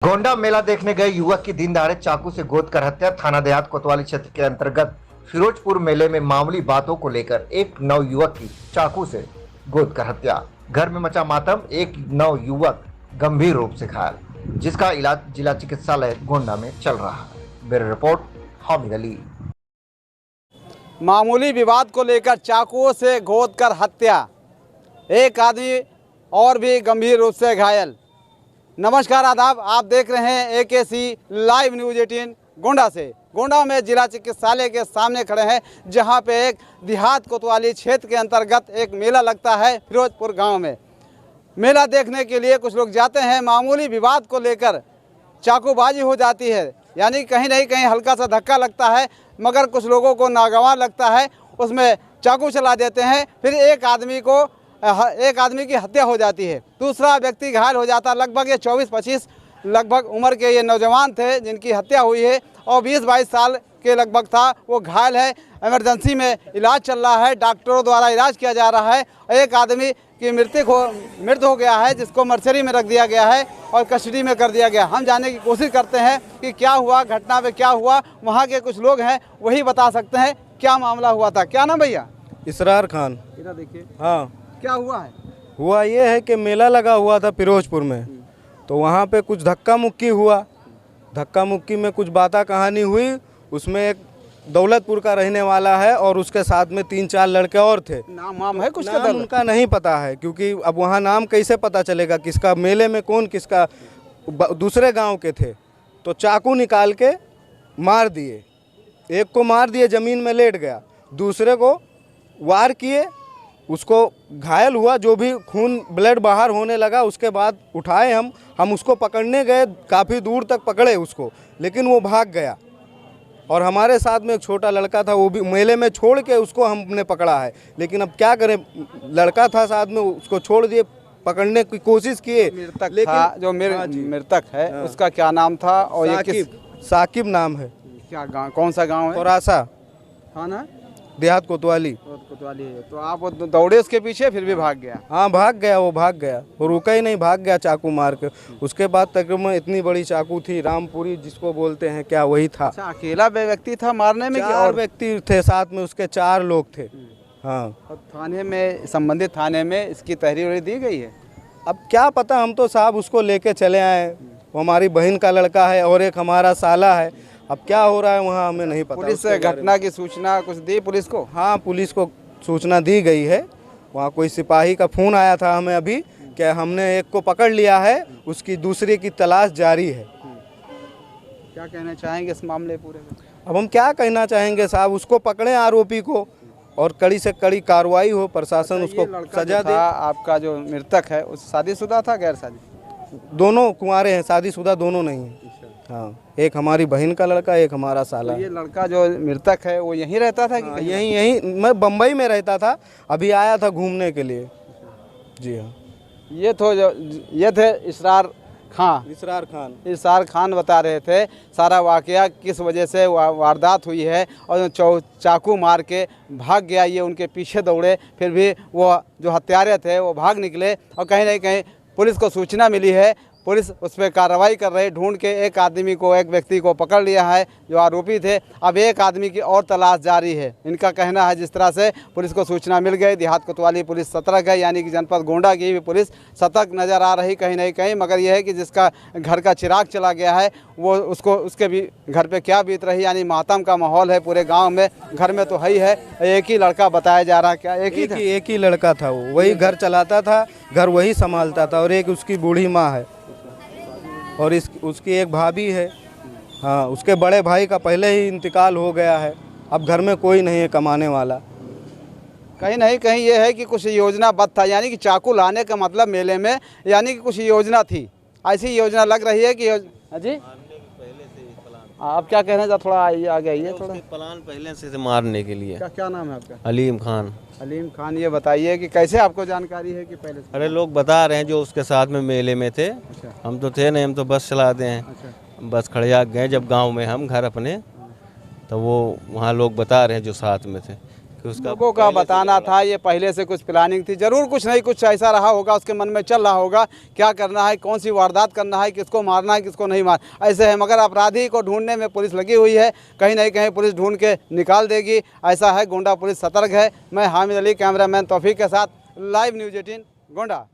गोंडा मेला देखने गए युवक की दिन दहाड़े चाकू से गोद कर हत्या। थाना देहात कोतवाली क्षेत्र के अंतर्गत फिरोजपुर मेले में मामूली बातों को लेकर एक नवयुवक की चाकू से गोद कर हत्या। घर में मचा मातम। एक नवयुवक गंभीर रूप से घायल, जिसका इलाज जिला चिकित्सालय गोंडा में चल रहा है। Bureau report, Hamid Ali. मामूली विवाद को लेकर चाकुओं से गोद कर हत्या, एक आदमी और भी गंभीर रूप से घायल। नमस्कार, आदाब। आप देख रहे हैं AKC लाइव न्यूज़ 18 गोंडा से। गोंडा में जिला चिकित्सालय के सामने खड़े हैं, जहां पे एक देहात कोतवाली क्षेत्र के अंतर्गत एक मेला लगता है फिरोजपुर गांव में। मेला देखने के लिए कुछ लोग जाते हैं। मामूली विवाद को लेकर चाकूबाजी हो जाती है, यानी कहीं नहीं कहीं हल्का सा धक्का लगता है, मगर कुछ लोगों को नागवार लगता है, उसमें चाकू चला देते हैं। फिर एक आदमी की हत्या हो जाती है, दूसरा व्यक्ति घायल हो जाता है। लगभग ये 24-25 लगभग उम्र के ये नौजवान थे जिनकी हत्या हुई है, और 20-22 साल के लगभग था, वो घायल है। इमरजेंसी में इलाज चल रहा है, डॉक्टरों द्वारा इलाज किया जा रहा है। एक आदमी की मृत्यु हो गया है, जिसको मर्चरी में रख दिया गया है और कस्टडी में कर दिया गया। हम जानने की कोशिश करते हैं कि क्या हुआ, घटना में क्या हुआ। वहाँ के कुछ लोग हैं, वही बता सकते हैं क्या मामला हुआ था। क्या नाम भैया? इसरार खान। इधर देखिए। हाँ, क्या हुआ है? हुआ ये है कि मेला लगा हुआ था फिरोजपुर में, तो वहाँ पे कुछ धक्का मुक्की हुआ। धक्का मुक्की में कुछ बाता कहानी हुई। उसमें एक दौलतपुर का रहने वाला है और उसके साथ में 3-4 लड़के और थे। नाम है कुछ? नाम उनका नहीं पता है, क्योंकि अब वहाँ नाम कैसे पता चलेगा किसका, मेले में कौन किसका। दूसरे गांव के थे, तो चाकू निकाल के मार दिए। एक को मार दिए, ज़मीन में लेट गया। दूसरे को वार किए, उसको घायल हुआ। जो भी खून ब्लड बाहर होने लगा, उसके बाद उठाए हम उसको पकड़ने गए। काफ़ी दूर तक पकड़े उसको, लेकिन वो भाग गया। और हमारे साथ में एक छोटा लड़का था, वो भी मेले में छोड़ के उसको हमने पकड़ा है। लेकिन अब क्या करें, लड़का था साथ में, उसको छोड़ दिए। पकड़ने की कोशिश किए, लेकिन जो मृतक है उसका क्या नाम था? और ये साकिब नाम है। क्या गाँव, कौन सा गाँव है? कोरासा थाना देहात कोतवाली है। तो आप दौड़े उसके पीछे, फिर भी भाग गया? हाँ, भाग गया। वो भाग गया, वो रुका ही नहीं, भाग गया चाकू मार के। उसके बाद तकरीबन इतनी बड़ी चाकू थी, रामपुरी जिसको बोलते हैं, क्या वही था। अच्छा, अकेला व्यक्ति था मारने में? 4 व्यक्ति थे साथ में, उसके 4 लोग थे। हाँ। और थाने में, संबंधित थाने में इसकी तहरीर दी गई है? अब क्या पता, हम तो साहब उसको लेके चले आए। वो हमारी बहन का लड़का है और एक हमारा साला है। अब क्या हो रहा है वहाँ हमें नहीं पता। पुलिस से घटना की सूचना कुछ दी पुलिस को? हाँ, पुलिस को सूचना दी गई है। वहाँ कोई सिपाही का फ़ोन आया था हमें अभी कि हमने एक को पकड़ लिया है, उसकी दूसरे की तलाश जारी है। क्या कहना चाहेंगे इस मामले पूरे में? अब हम क्या कहना चाहेंगे साहब, उसको पकड़ें आरोपी को और कड़ी से कड़ी कार्रवाई हो, प्रशासन उसको सजा दे। आपका जो मृतक है उस शादीशुदा था, गैर शादी? दोनों कुंवारे हैं, शादीशुदा दोनों नहीं हैं। हाँ, एक हमारी बहन का लड़का, एक हमारा साला। तो ये लड़का जो मृतक है वो यहीं रहता था कि? यहीं मैं बम्बई में रहता था, अभी आया था घूमने के लिए। जी हाँ। ये थे इसरार खान बता रहे थे सारा वाकया, किस वजह से वारदात हुई है। और चाकू मार के भाग गया, ये उनके पीछे दौड़े, फिर भी वो जो हत्यारे थे वो भाग निकले। और कहीं ना कहीं पुलिस को सूचना मिली है, पुलिस उस पर कार्रवाई कर रही, ढूंढ के एक व्यक्ति को पकड़ लिया है जो आरोपी थे। अब एक आदमी की और तलाश जारी है। इनका कहना है जिस तरह से पुलिस को सूचना मिल गई, देहात कोतवाली पुलिस सतर्क है, यानी कि जनपद गोंडा की भी पुलिस सतर्क नज़र आ रही कहीं नहीं कहीं। मगर यह है कि जिसका घर का चिराग चला गया है, वो उसके भी घर पे क्या बीत रही, यानी मातम का माहौल है पूरे गाँव में। घर में तो है एक ही लड़का बताया जा रहा है। क्या एक ही लड़का था, वो वही घर चलाता था, घर वही संभालता था। और एक उसकी बूढ़ी माँ है और उसकी एक भाभी है। हाँ, उसके बड़े भाई का पहले ही इंतकाल हो गया है। अब घर में कोई नहीं है कमाने वाला। कहीं नहीं कहीं ये है कि कुछ योजनाबद्ध था, यानी कि चाकू लाने का मतलब मेले में, यानी कि कुछ योजना थी। ऐसी योजना लग रही है कि जी आप क्या कह रहे हैं? थोड़ा आगे आइए। थोड़ा प्लान पहले से मारने के लिए। क्या नाम है आपका? अलीम खान। अलीम खान, ये बताइए कि कैसे आपको जानकारी है कि पहले से? अरे लोग बता रहे हैं जो उसके साथ में मेले में थे। अच्छा। हम तो थे नहीं, हम तो बस चलाते हैं। अच्छा। बस खड़ियाक गए जब गांव में हम घर अपने, तो वो वहाँ लोग बता रहे हैं जो साथ में थे कि उसका लोगों का पहले से बताना लग था ये पहले से कुछ प्लानिंग थी, जरूर कुछ नहीं कुछ ऐसा रहा होगा, उसके मन में चल रहा होगा क्या करना है, कौन सी वारदात करना है, किसको मारना है, किसको नहीं मार ऐसे है। मगर अपराधी को ढूंढने में पुलिस लगी हुई है, कहीं नहीं कहीं पुलिस ढूंढ के निकाल देगी, ऐसा है। गोंडा पुलिस सतर्क है। मैं हामिद अली, कैमरामैन तौफीक के साथ, लाइव न्यूज़ 18 गोंडा।